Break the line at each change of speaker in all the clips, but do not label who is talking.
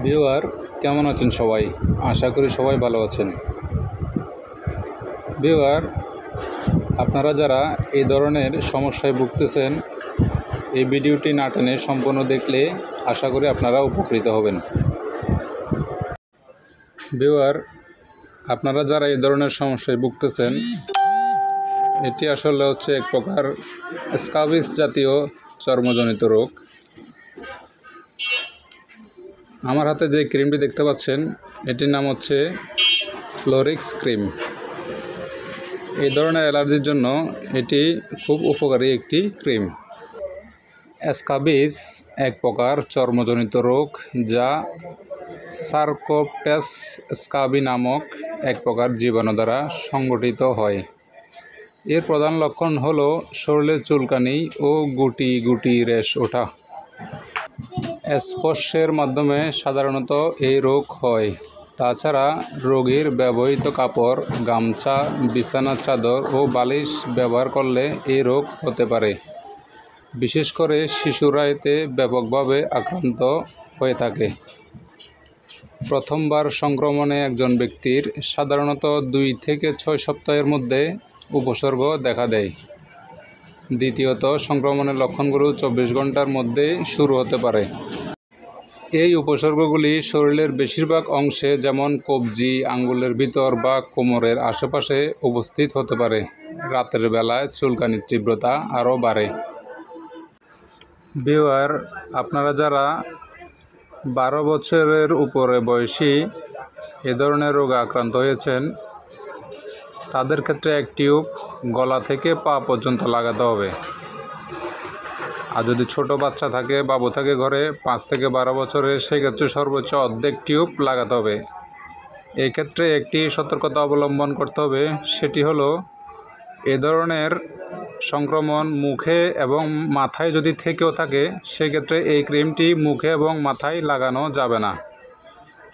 Viewer কেমন আছেন সবাই? আশা করি সবাই ভালো আছেন। ভিউয়ার, আপনারা যারা এই ধরনের সমস্যায় ভুগতেছেন, এই ভিডিওটি না টেনে সম্পূর্ণ দেখলে আশা করি আপনারা উপকৃত হবেন। ভিউয়ার, আপনারা যারা এই ধরনের সমস্যায় ভুগতেছেন, এটি আসলে হচ্ছে এক প্রকার স্ক্যাবিস জাতীয় চর্মজনিত রোগ। আমার হাতে যে ক্রিমটি দেখতে পাচ্ছেন, এটির নাম হচ্ছে ফ্লোরিক্স ক্রিম। এই ধরনের অ্যালার্জির জন্য এটি খুব উপকারী একটি ক্রিম। স্ক্যাবিস এক প্রকার চর্মজনিত রোগ, যা সার্কোপ্টেস স্ক্যাবি নামক এক প্রকার জীবাণু দ্বারা সংগঠিত হয়। এর প্রধান লক্ষণ হল শরীরে চুলকানি ও গুটি গুটি র্যাশ ওঠা। স্পর্শের মাধ্যমে সাধারণত এই রোগ হয়। তাছাড়া রোগীর ব্যবহৃত কাপড়, গামছা, বিছানার চাদর ও বালিশ ব্যবহার করলে এই রোগ হতে পারে। বিশেষ করে শিশুরা এতে ব্যাপকভাবে আক্রান্ত হয়ে থাকে। প্রথমবার সংক্রমণে একজন ব্যক্তির সাধারণত 2 থেকে 6 সপ্তাহের মধ্যে উপসর্গ দেখা দেয়। দ্বিতীয়ত, সংক্রমণের লক্ষণগুলো 24 ঘন্টার মধ্যে শুরু হতে পারে। এই উপসর্গগুলি শরীরের বেশিরভাগ অংশে, যেমন কবজি, আঙ্গুলের ভিতর বা কোমরের আশেপাশে উপস্থিত হতে পারে। রাতের বেলায় চুলকানির তীব্রতা আরও বাড়ে। ভিউয়ার, আপনারা যারা 12 বছরের উপরে বয়সী এ ধরনের রোগে আক্রান্ত হয়েছেন, তাদের ক্ষেত্রে এক টিউব গলা থেকে পা পর্যন্ত লাগাতে হবে। আর যদি ছোট বাচ্চা থাকে, বাবু থাকে ঘরে 5 থেকে 12 বছরের, সেক্ষেত্রে সর্বোচ্চ অর্ধেক টিউব লাগাতে হবে। এই ক্ষেত্রে একটি সতর্কতা অবলম্বন করতে হবে, সেটি হলো এ ধরনের সংক্রমণ মুখে এবং মাথায় যদি থেকেও থাকে, সেক্ষেত্রে এই ক্রিমটি মুখে এবং মাথায় লাগানো যাবে না।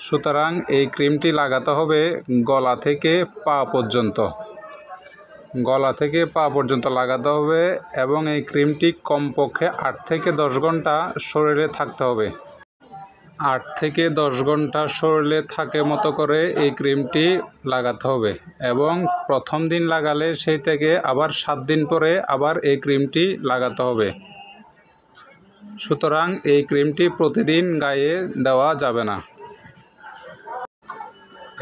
সুতরাং এই ক্রিমটি লাগাতে হবে গলা থেকে পা পর্যন্ত। গলা থেকে পা পর্যন্ত লাগাতে হবে এবং এই ক্রিমটি কমপক্ষে 8 থেকে 10 ঘন্টা শরীরে থাকতে হবে। 8 থেকে 10 ঘন্টা শরীরে থাকে মতো করে এই ক্রিমটি লাগাতে হবে এবং প্রথম দিন লাগালে সেই থেকে আবার 7 দিন পরে আবার এই ক্রিমটি লাগাতে হবে। সুতরাং এই ক্রিমটি প্রতিদিন গায়ে দেওয়া যাবে না।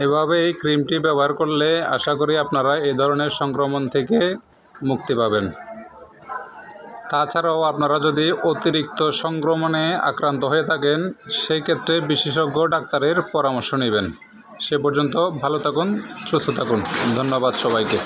এভাবে এই ক্রিমটি ব্যবহার করলে আশা করি আপনারা এই ধরনের সংক্রমণ থেকে মুক্তি পাবেন। তাছাড়াও আপনারা যদি অতিরিক্ত সংক্রমণে আক্রান্ত হয়ে থাকেন, সেই ক্ষেত্রে বিশেষজ্ঞ ডাক্তারের পরামর্শ নেবেন। সে পর্যন্ত ভালো থাকুন, সুস্থ থাকুন। ধন্যবাদ সবাইকে।